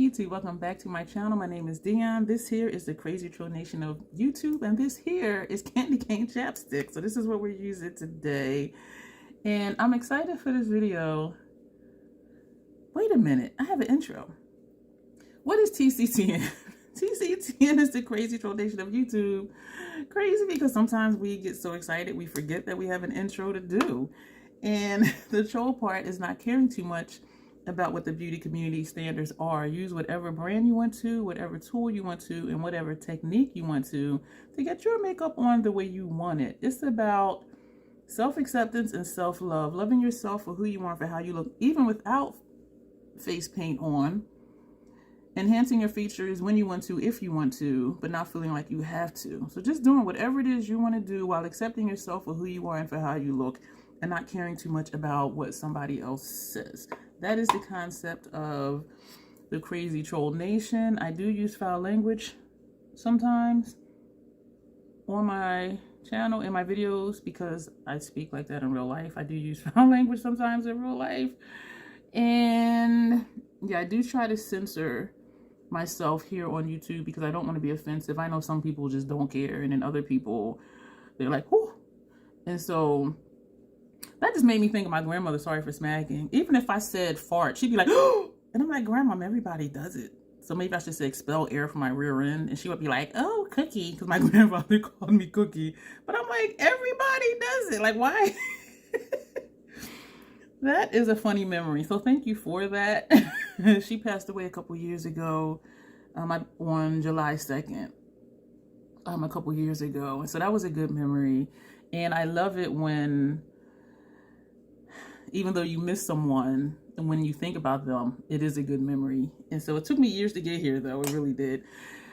YouTube? Welcome back to my channel. My name is Dion. This here is the crazy troll nation of YouTube, and this here is candy cane chapstick. So this is what we're using today, and I'm excited for this video. Wait a minute, I have an intro. What is TCTN? TCTN is the crazy troll nation of YouTube. Crazy because sometimes we get so excited we forget that we have an intro to do, and the troll part is not caring too much about what the beauty community standards are. Use whatever brand you want to, whatever tool you want to, and whatever technique you want to get your makeup on the way you want it. It's about self-acceptance and self-love, loving yourself for who you are, for how you look, even without face paint on, enhancing your features when you want to, if you want to, but not feeling like you have to. So just doing whatever it is you want to do while accepting yourself for who you are and for how you look, and not caring too much about what somebody else says. That is the concept of the crazy troll nation. I do use foul language sometimes on my channel, in my videos, because I speak like that in real life. I do use foul language sometimes in real life. And yeah, I do try to censor myself here on YouTube because I don't want to be offensive. I know some people just don't care, and then other people, they're like, whoo. And so that just made me think of my grandmother, sorry for smacking. Even if I said fart, she'd be like, oh, and I'm like, Grandma, everybody does it. So maybe I should say expel air from my rear end. And she would be like, oh, Cookie, because my grandfather called me Cookie. But I'm like, everybody does it. Like, why? That is a funny memory. So thank you for that. She passed away a couple years ago, on July 2nd, a couple years ago. And so that was a good memory. And I love it when, even though you miss someone, and when you think about them, it is a good memory. And so it took me years to get here, though. It really did.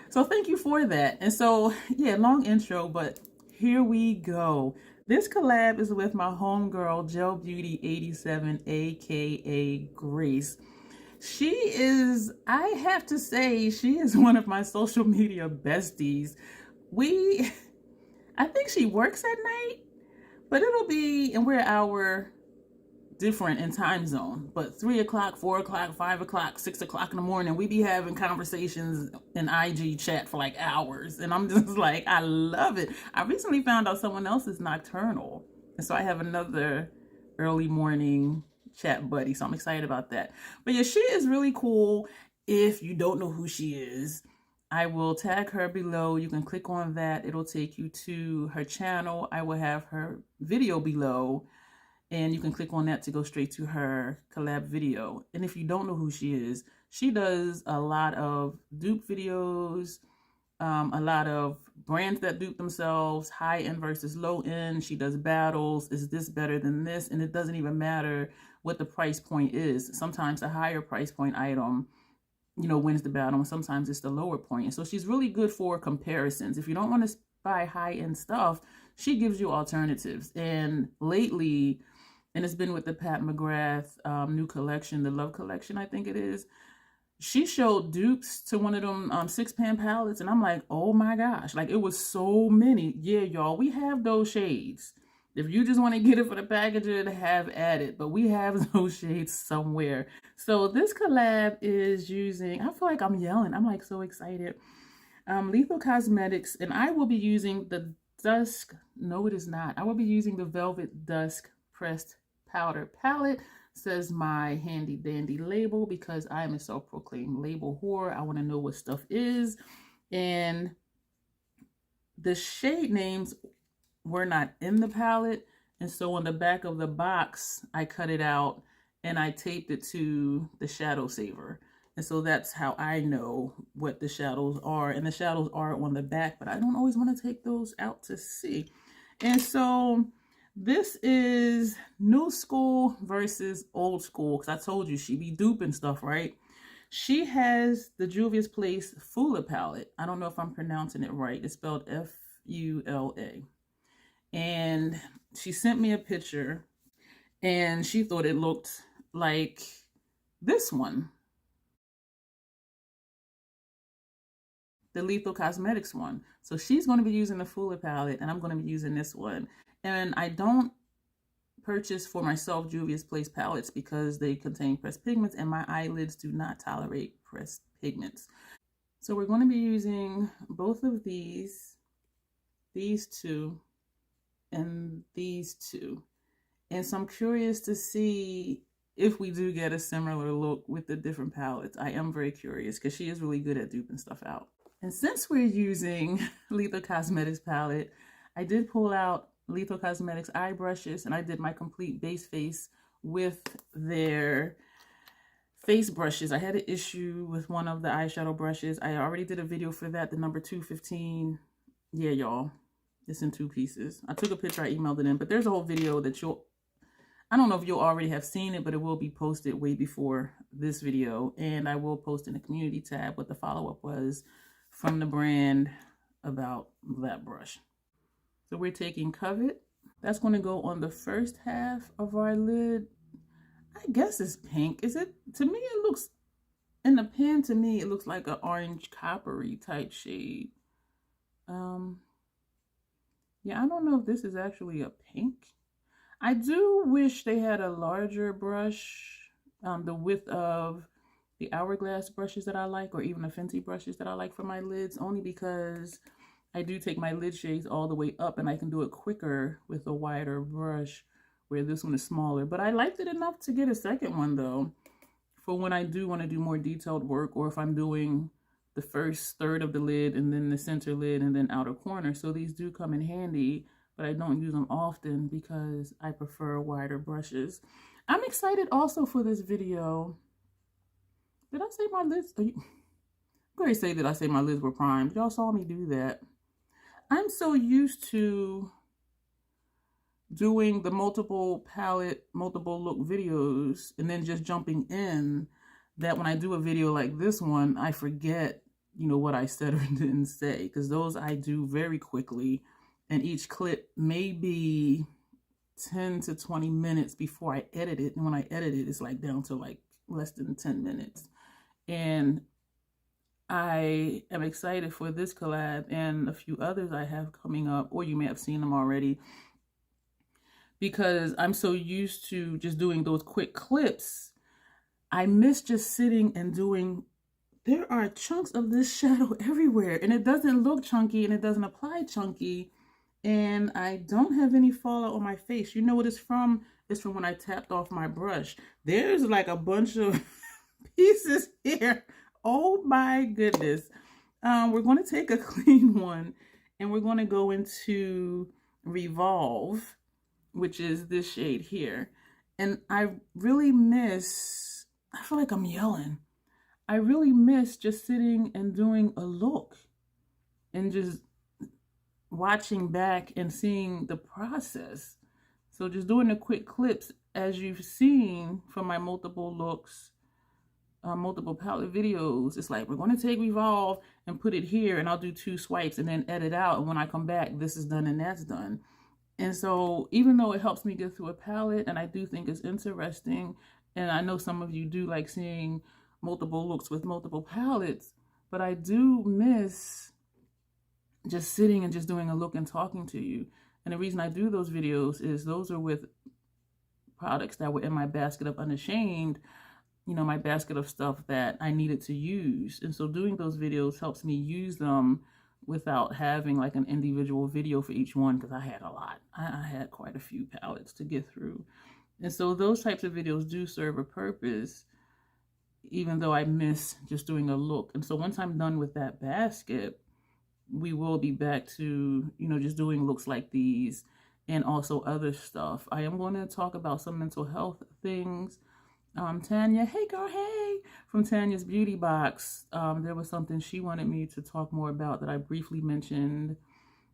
So thank you for that. And so, yeah, long intro, but here we go. This collab is with my homegirl, Gel Beauty 87, aka Grace. She is, I have to say, she is one of my social media besties. I think she works at night, but it'll be, and we're an hour different in time zone, but 3 o'clock, 4 o'clock, 5 o'clock, 6 o'clock in the morning, we be having conversations in IG chat for like hours, and I'm just like, I love it. I recently found out someone else is nocturnal, and so I have another early morning chat buddy, so I'm excited about that. But yeah, she is really cool. If you don't know who she is, I will tag her below. You can click on that. It'll take you to her channel. I will have her video below, and you can click on that to go straight to her collab video. And if you don't know who she is, she does a lot of dupe videos, a lot of brands that dupe themselves, high end versus low end. She does battles. Is this better than this? And it doesn't even matter what the price point is. Sometimes a higher price point item, wins the battle, and sometimes it's the lower point. And so she's really good for comparisons. If you don't want to buy high end stuff, she gives you alternatives. And lately, and it's been with the Pat McGrath new collection, the Love collection, I think it is. She showed dupes to one of them 6-pan palettes, and I'm like, oh my gosh, like it was so many. Yeah, y'all, we have those shades. If you just want to get it for the packaging, have at it, but we have those shades somewhere. So this collab is using, I feel like I'm yelling, I'm like so excited. Lethal Cosmetics, and I will be using the Dusk, no it is not, I will be using the Velvet Dusk Pressed Powder Palette. Says my handy dandy label, because I am a self-proclaimed label whore. I want to know what stuff is, and the shade names were not in the palette, and so on the back of the box I cut it out and I taped it to the shadow saver, and so that's how I know what the shadows are, and the shadows are on the back, but I don't always want to take those out to see. And so this is new school versus old school, because I told you she be duping stuff, right? She has the Juvia's Place Fula palette. I don't know if I'm pronouncing it right. It's spelled F-U-L-A. And she sent me a picture, and she thought it looked like this one, the Lethal Cosmetics one. So she's going to be using the Fula palette, and I'm going to be using this one. And I don't purchased for myself Juvia's Place palettes because they contain pressed pigments and my eyelids do not tolerate pressed pigments. So we're going to be using both of these two, and these two. And so I'm curious to see if we do get a similar look with the different palettes. I am very curious because she is really good at duping stuff out. And since we're using Lethal Cosmetics palette, I did pull out Lethal Cosmetics eye brushes and I did my complete base face with their face brushes. I had an issue with one of the eyeshadow brushes. I already did a video for that, the number 215. Yeah, y'all, it's in 2 pieces. I took a picture, I emailed it in, but there's a whole video that I don't know if you'll already have seen it, but it will be posted way before this video. And I will post in the community tab what the follow-up was from the brand about that brush. So we're taking Covet. That's going to go on the first half of our lid. I guess it's pink. Is it? To me, it looks, in the pen, to me, it looks like an orange coppery type shade. Yeah, I don't know if this is actually a pink. I do wish they had a larger brush, the width of the Hourglass brushes that I like, or even the Fenty brushes that I like for my lids, only because I do take my lid shades all the way up and I can do it quicker with a wider brush, where this one is smaller. But I liked it enough to get a second one though, for when I do want to do more detailed work, or if I'm doing the first third of the lid and then the center lid and then outer corner. So these do come in handy, but I don't use them often because I prefer wider brushes. I'm excited also for this video. Did I say my lids? I'm going to say that I say my lids were primed. Y'all saw me do that. I'm so used to doing the multiple palette, multiple look videos and then just jumping in, that when I do a video like this one, I forget, you know, what I said or didn't say, because those I do very quickly. And each clip may be 10 to 20 minutes before I edit it. And when I edit it, it's like down to like less than 10 minutes. And I am excited for this collab and a few others I have coming up, or you may have seen them already, because I'm so used to just doing those quick clips. I miss just sitting and doing, there are chunks of this shadow everywhere and it doesn't look chunky and it doesn't apply chunky. And I don't have any fallout on my face. You know what it's from? It's from when I tapped off my brush. There's like a bunch of pieces here. Oh my goodness. We're going to take a clean one and we're going to go into Revolve, which is this shade here. And I really miss, I feel like I'm yelling. I really miss just sitting and doing a look and just watching back and seeing the process. So just doing the quick clips, as you've seen from my multiple looks, multiple palette videos, it's like, we're going to take Revolve and put it here and I'll do 2 swipes and then edit out. And when I come back, this is done and that's done. And so even though it helps me get through a palette, and I do think it's interesting, and I know some of you do like seeing multiple looks with multiple palettes, but I do miss just sitting and just doing a look and talking to you. And the reason I do those videos is those are with products that were in my basket of Unashamed, you know, my basket of stuff that I needed to use. And so doing those videos helps me use them without having like an individual video for each one, because I had a lot. I had quite a few palettes to get through. And so those types of videos do serve a purpose, even though I miss just doing a look. And so once I'm done with that basket, we will be back to, you know, just doing looks like these and also other stuff. I am going to talk about some mental health things. Tanya, hey girl, hey, from Tanya's Beauty Box. There was something she wanted me to talk more about that I briefly mentioned.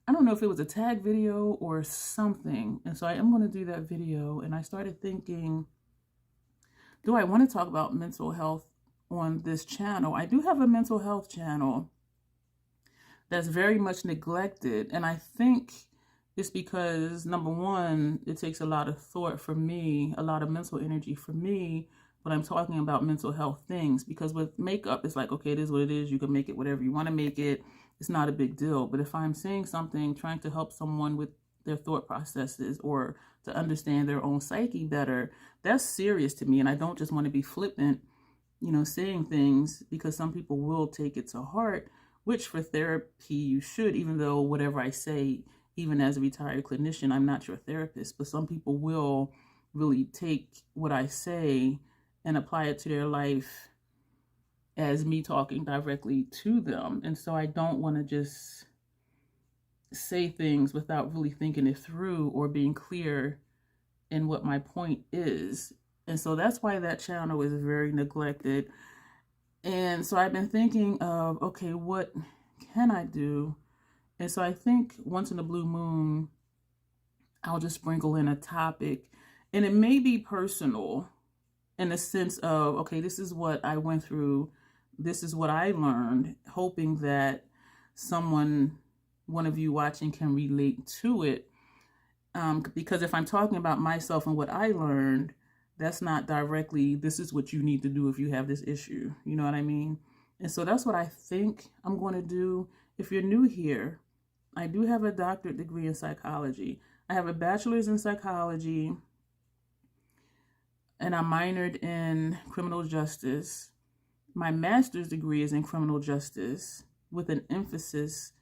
I don't know if it was a tag video or something. And so I am going to do that video. And I started thinking, do I want to talk about mental health on this channel? I do have a mental health channel that's very much neglected. And I think it's because, number one, it takes a lot of thought for me, a lot of mental energy for me, when I'm talking about mental health things. Because with makeup, it's like, okay, it is what it is. You can make it whatever you want to make it. It's not a big deal. But if I'm saying something, trying to help someone with their thought processes or to understand their own psyche better, that's serious to me. And I don't just want to be flippant, you know, saying things, because some people will take it to heart, which for therapy you should, even though whatever I say, even as a retired clinician, I'm not your therapist, but some people will really take what I say and apply it to their life as me talking directly to them. And so I don't want to just say things without really thinking it through or being clear in what my point is. And so that's why that channel is very neglected. And so I've been thinking of, okay, what can I do? And so I think once in a blue moon, I'll just sprinkle in a topic, and it may be personal in the sense of, okay, this is what I went through. This is what I learned, hoping that someone, one of you watching, can relate to it. Because if I'm talking about myself and what I learned, that's not directly, this is what you need to do if you have this issue. You know what I mean? And so that's what I think I'm going to do. If you're new here, I do have a doctorate degree in psychology. I have a bachelor's in psychology, and I minored in criminal justice. My master's degree is in criminal justice with an emphasis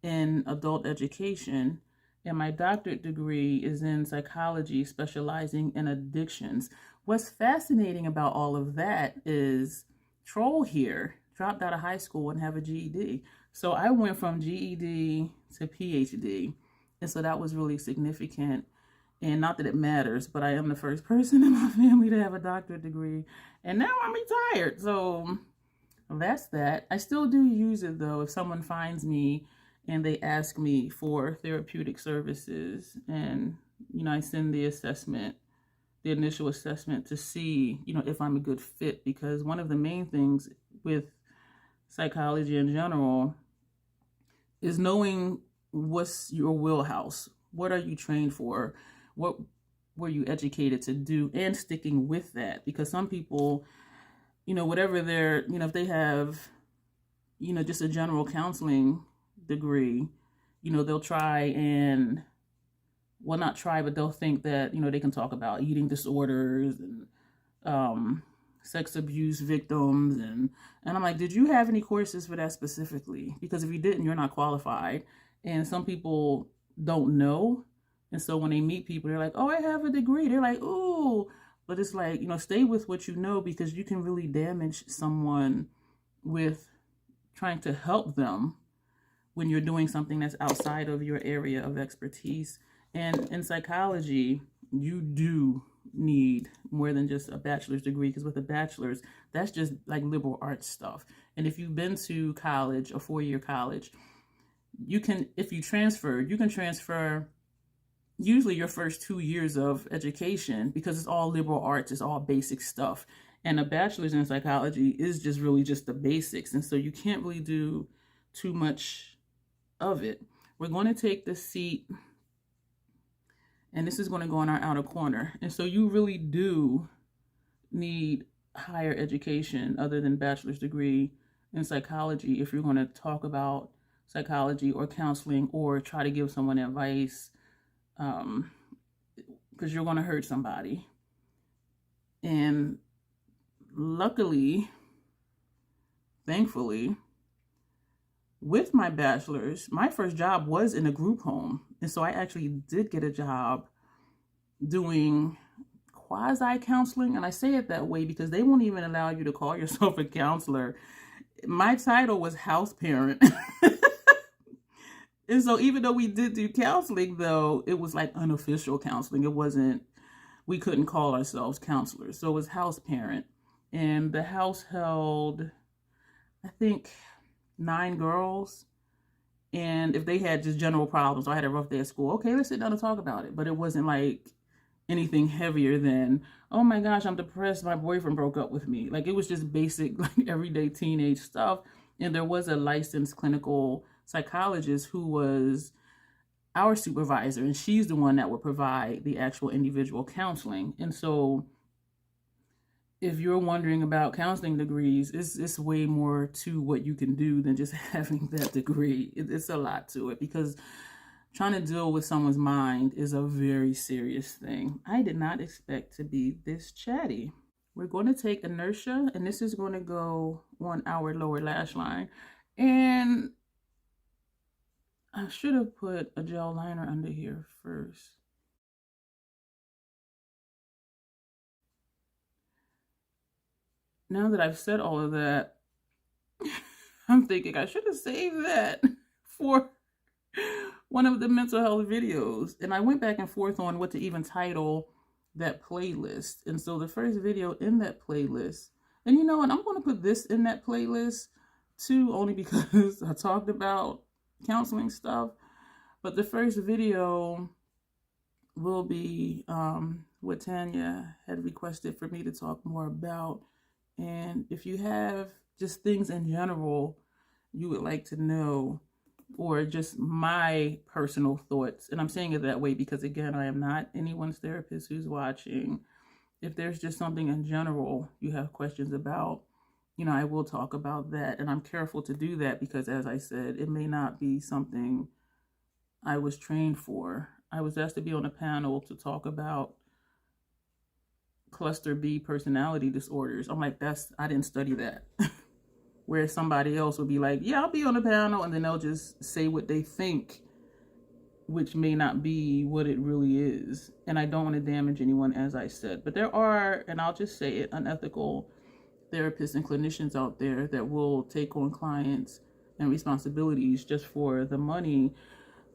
in adult education. And my doctorate degree is in psychology, specializing in addictions. What's fascinating about all of that is Troll here dropped out of high school and have a GED. So I went from GED to PhD. And so that was really significant. And not that it matters, but I am the first person in my family to have a doctorate degree. And now I'm retired. So that's that. I still do use it, though, if someone finds me and they ask me for therapeutic services, and, you know, I send the assessment, the initial assessment, to see, you know, if I'm a good fit. Because one of the main things with psychology in general is knowing what's your wheelhouse. What are you trained for? What were you educated to do? And sticking with that. Because some people, you know, whatever they're, you know, if they have, you know, just a general counseling degree, you know, they'll try and, well, not try, but they'll think that, you know, they can talk about eating disorders and sex abuse victims. And I'm like, did you have any courses for that specifically? Because if you didn't, you're not qualified. And some people don't know. And so when they meet people, they're like, oh, I have a degree. They're like, ooh. But it's like, you know, stay with what you know, because you can really damage someone with trying to help them when you're doing something that's outside of your area of expertise. And in psychology, you do need more than just a bachelor's degree, because with a bachelor's, that's just like liberal arts stuff. And if you've been to college, a 4-year college, you can, if you transferred, you can transfer usually your first 2 years of education, because it's all liberal arts, it's all basic stuff. And a bachelor's in psychology is just really just the basics. And so you can't really do too much of it. We're going to take the seat, and this is going to go in our outer corner. And so you really do need higher education other than bachelor's degree in psychology if you're going to talk about psychology or counseling or try to give someone advice, because you're going to hurt somebody. And luckily, thankfully, with my bachelor's, my first job was in a group home. And so I actually did get a job doing quasi-counseling. And I say it that way because they won't even allow you to call yourself a counselor. My title was house parent. And so even though we did do counseling, though, it was like unofficial counseling. It wasn't, we couldn't call ourselves counselors. So it was house parent. And the house held, I think, 9 girls. And if they had just general problems, or I had a rough day at school, okay, let's sit down and talk about it. But it wasn't like anything heavier than, oh my gosh, I'm depressed, my boyfriend broke up with me. Like, it was just basic, like, everyday teenage stuff. And there was a licensed clinical psychologist who was our supervisor, and she's the one that would provide the actual individual counseling. And so if you're wondering about counseling degrees, it's way more to what you can do than just having that degree. It's a lot to it, because trying to deal with someone's mind is a very serious thing. I did not expect to be this chatty. We're going to take Inertia, and this is going to go on our lower lash line. And I should have put a gel liner under here first. Now that I've said all of that, I'm thinking I should have saved that for one of the mental health videos. And I went back and forth on what to even title that playlist. And so the first video in that playlist, and you know what, I'm going to put this in that playlist too, only because I talked about counseling stuff. But the first video will be what Tanya had requested for me to talk more about. And if you have just things in general you would like to know, or just my personal thoughts, and I'm saying it that way because, again, I am not anyone's therapist who's watching. If there's just something in general you have questions about, you know, I will talk about that. And I'm careful to do that because, as I said, it may not be something I was trained for. I was asked to be on a panel to talk about cluster B personality disorders. I'm like, I didn't study that. Where somebody else would be like, yeah, I'll be on the panel, and then they'll just say what they think, which may not be what it really is. And I don't want to damage anyone, as I said. But there are, and I'll just say it, unethical therapists and clinicians out there that will take on clients and responsibilities just for the money.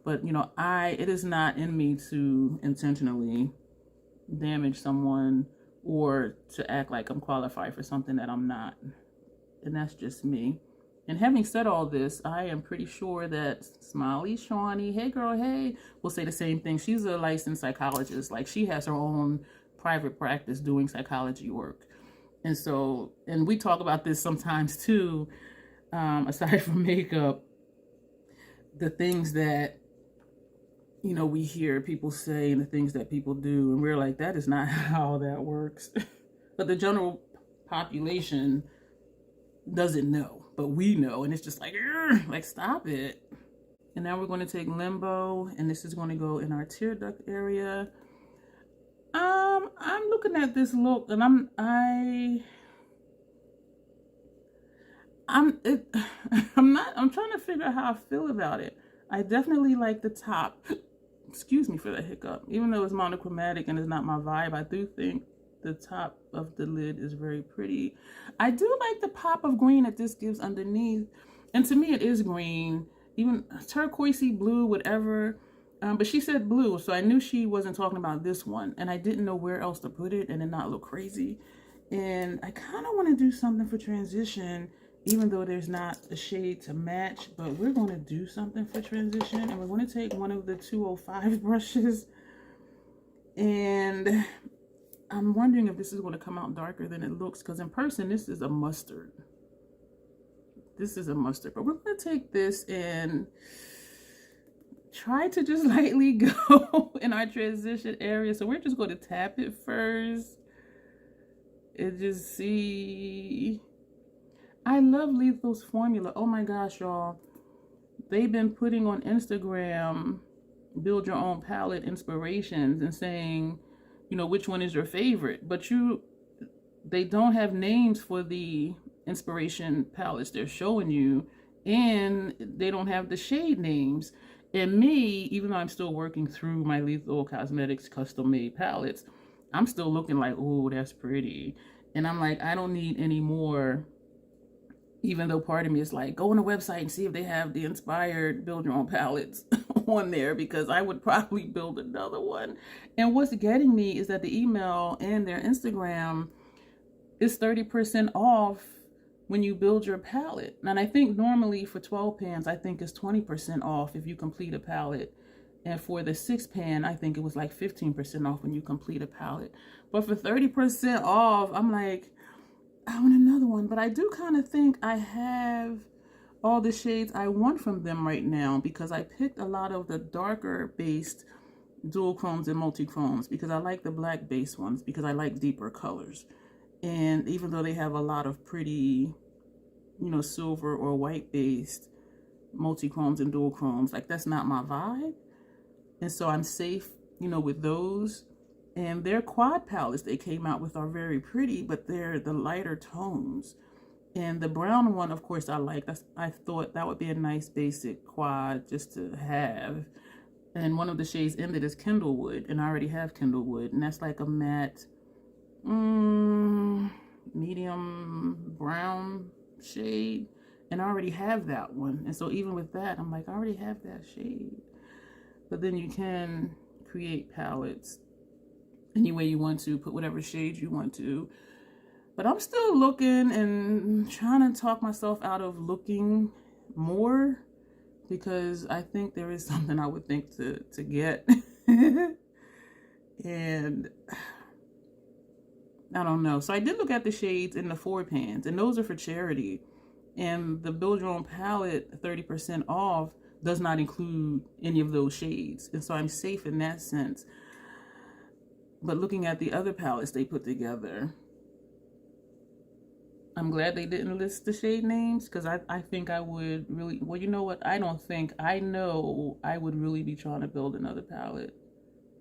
But, you know, it is not in me to intentionally damage someone or to act like I'm qualified for something that I'm not. And that's just me. And having said all this, I am pretty sure that Smiley Shawnee, hey girl, hey, will say the same thing. She's a licensed psychologist. Like, she has her own private practice doing psychology work. And so, and we talk about this sometimes too, aside from makeup, the things that, you know, we hear people say and the things that people do. And we're like, that is not how that works. But the general population doesn't know, but we know, and it's just like stop it. And now we're going to take Limbo, and this is going to go in our tear duct area. I'm looking at this look, and I'm trying to figure out how I feel about it. I definitely like the top. Excuse me for the hiccup. Even though it's monochromatic and it's not my vibe, I do think the top of the lid is very pretty. I do like the pop of green that this gives underneath. And to me, it is green, even turquoisey blue, whatever. But she said blue, so I knew she wasn't talking about this one. And I didn't know where else to put it and it not look crazy. And I kind of want to do something for transition, even though there's not a shade to match. But we're going to do something for transition. And we're going to take one of the 205 brushes. And I'm wondering if this is going to come out darker than it looks, because in person, this is a mustard. This is a mustard. But we're going to take this and try to just lightly go in our transition area. So we're just going to tap it first and just see. I love Lethal's formula. Oh my gosh, y'all. They've been putting on Instagram build your own palette inspirations and saying, you know, which one is your favorite, but they don't have names for the inspiration palettes they're showing you, and they don't have the shade names. And me, even though I'm still working through my Lethal Cosmetics custom made palettes, I'm still looking like, oh, that's pretty. And I'm like, I don't need any more, even though part of me is like, go on the website and see if they have the inspired build your own palettes on there, because I would probably build another one. And what's getting me is that the email and their Instagram is 30% off when you build your palette. And I think normally for 12 pans, I think it's 20% off if you complete a palette. And for the 6 pan, I think it was like 15% off when you complete a palette. But for 30% off, I'm like, I want another one. But I do kind of think I have all the shades I want from them right now, because I picked a lot of the darker based dual chromes and multi-chromes, because I like the black base ones, because I like deeper colors. And even though they have a lot of pretty, you know, silver or white based multi-chromes and dual chromes, like that's not my vibe. And so I'm safe, you know, with those. And their quad palettes they came out with are very pretty, but they're the lighter tones. And the brown one, of course, I like. I thought that would be a nice basic quad just to have. And one of the shades in it is Kindlewood, and I already have Kindlewood, and that's like a matte, medium brown shade, and I already have that one. And so even with that, I'm like, I already have that shade. But then you can create palettes any way you want to, put whatever shades you want to. But I'm still looking and trying to talk myself out of looking more, because I think there is something I would think to get. And I don't know. So I did look at the shades in the 4 pans, and those are for charity. And the Build Your Own palette 30% off does not include any of those shades. And so I'm safe in that sense. But looking at the other palettes they put together, I'm glad they didn't list the shade names, because I think I would really, well, you know what? I know I would really be trying to build another palette.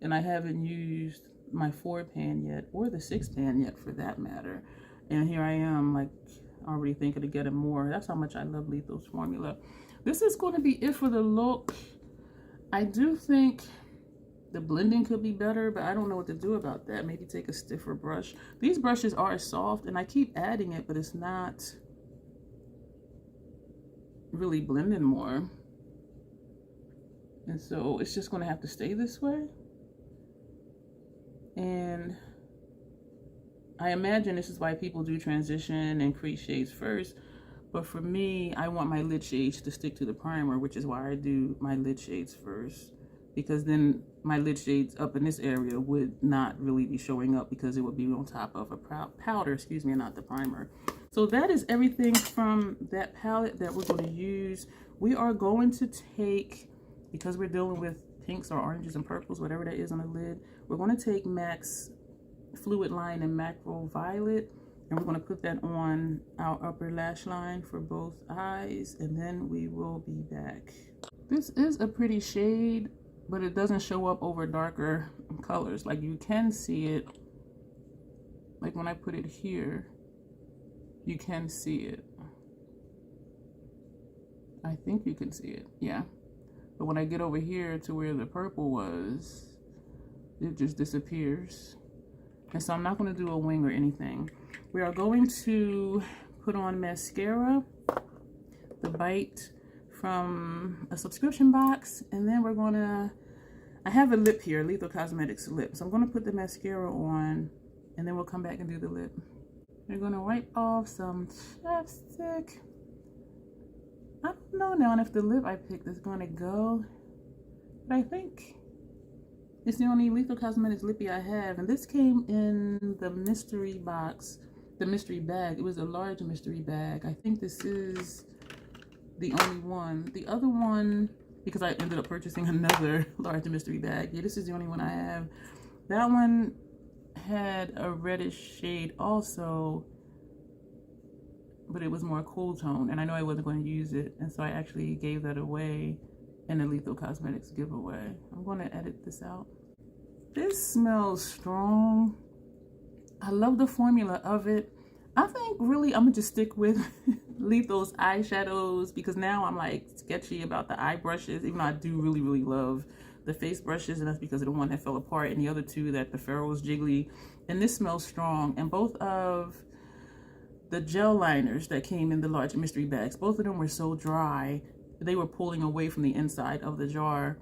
And I haven't used my 4 pan yet, or the 6 pan yet for that matter. And here I am, like, already thinking of getting more. That's how much I love Lethal's formula. This is going to be it for the look. I do think the blending could be better, but I don't know what to do about that. Maybe take a stiffer brush. These brushes are soft, and I keep adding it, but it's not really blending more. And so it's just going to have to stay this way. And I imagine this is why people do transition and crease shades first. But for me, I want my lid shades to stick to the primer, which is why I do my lid shades first. Because then my lid shades up in this area would not really be showing up, because it would be on top of a powder, excuse me, and not the primer. So that is everything from that palette that we're going to use. We are going to take, because we're dealing with pinks or oranges and purples, whatever that is on the lid, we're going to take MAC's Fluid Line and Macro Violet, and we're going to put that on our upper lash line for both eyes, and then we will be back. This is a pretty shade, but it doesn't show up over darker colors. Like, you can see it, like when I put it here, you can see it. I think you can see it, yeah. But when I get over here to where the purple was, it just disappears. And so I'm not going to do a wing or anything. We are going to put on mascara, the Bite from a subscription box, and then we're going to, I have a lip here, Lethal Cosmetics lip. So I'm going to put the mascara on, and then we'll come back and do the lip. We're going to wipe off some chapstick. I don't know now if the lip I picked is going to go, but I think it's the only Lethal Cosmetics lippy I have. And this came in the mystery box, the mystery bag. It was a large mystery bag. I think this is the only one. The other one, because I ended up purchasing another large mystery bag. Yeah, this is the only one I have. That one had a reddish shade also, but it was more cool tone, and I know I wasn't going to use it, and so I actually gave that away in a Lethal Cosmetics giveaway. I'm going to edit this out. This smells strong. I love the formula of it. I think really I'm gonna just stick with Lethal's eyeshadows, because now I'm like sketchy about the eye brushes, even though I do really love the face brushes, and that's because of the one that fell apart and the other two that the ferrule was jiggly. And this smells strong. And both of the gel liners that came in the large mystery bags, both of them were so dry, they were pulling away from the inside of the jar.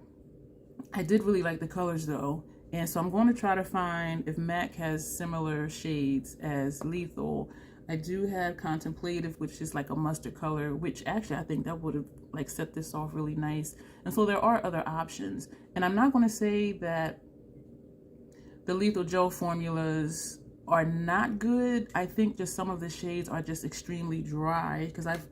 I did really like the colors though. And so I'm going to try to find if MAC has similar shades as Lethal. I do have Contemplative, which is like a mustard color, which actually I think that would have like set this off really nice. And so there are other options. And I'm not going to say that the Lethal gel formulas are not good. I think just some of the shades are just extremely dry, because I've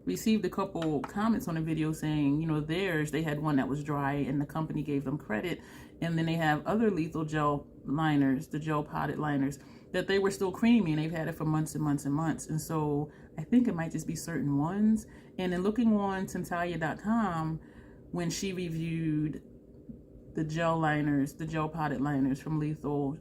received a couple comments on the video saying, you know, theirs, they had one that was dry and the company gave them credit. And then they have other Lethal gel liners, the gel potted liners, that they were still creamy and they've had it for months and months and months. And so I think it might just be certain ones. And then looking on Tentalia.com, when she reviewed the gel liners, the gel potted liners from Lethal.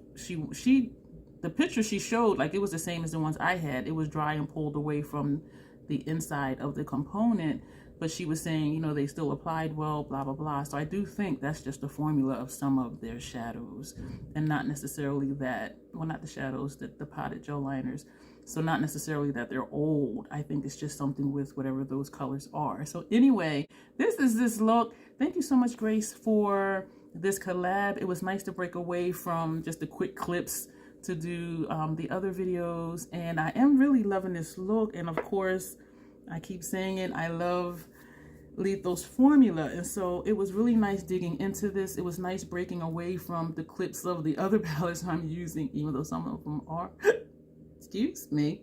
The picture she showed, like, it was the same as the ones I had. It was dry and pulled away from the inside of the component, but she was saying, you know, they still applied well, blah, blah, blah. So I do think that's just the formula of some of their shadows, and not necessarily that, well, not the shadows, the potted gel liners. So not necessarily that they're old. I think it's just something with whatever those colors are. So anyway, this is this look. Thank you so much, Grace, for this collab. It was nice to break away from just the quick clips to do the other videos, and I am really loving this look. And of course, I keep saying it, I love Lethal's formula, and so it was really nice digging into this. It was nice breaking away from the clips of the other palettes I'm using, even though some of them are excuse me,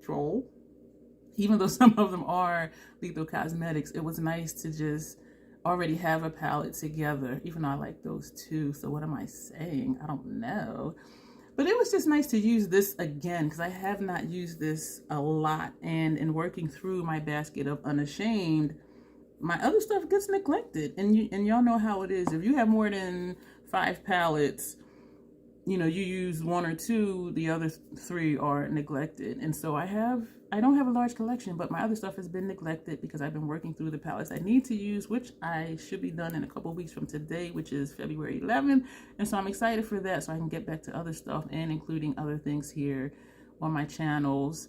troll, even though some of them are Lethal Cosmetics. It was nice to just already have a palette together, even though I like those too. So what am I saying? I don't know. But it was just nice to use this again, because I have not used this a lot. And in working through my basket of Unashamed, my other stuff gets neglected. And y'all know how it is. If you have more than 5 palettes, you know, you use 1 or 2, the other 3 are neglected. And so I don't have a large collection, but my other stuff has been neglected because I've been working through the palettes I need to use, which I should be done in a couple of weeks from today, which is February 11th. And so I'm excited for that, so I can get back to other stuff, and including other things here on my channels.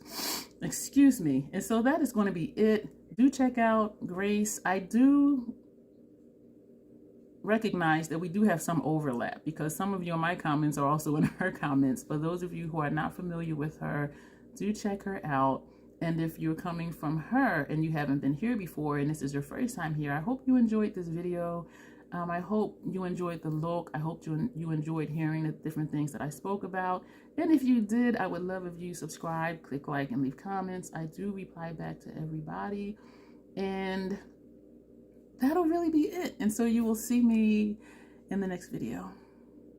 Excuse me. And so that is going to be it. Do check out Grace. I do recognize that we do have some overlap, because some of you in my comments are also in her comments. For those of you who are not familiar with her, do check her out. And if you're coming from her and you haven't been here before and this is your first time here, I hope you enjoyed this video. I hope you enjoyed the look. I hope you enjoyed hearing the different things that I spoke about. And if you did, I would love if you subscribe, click like, and leave comments. I do reply back to everybody. And that'll really be it. And so you will see me in the next video.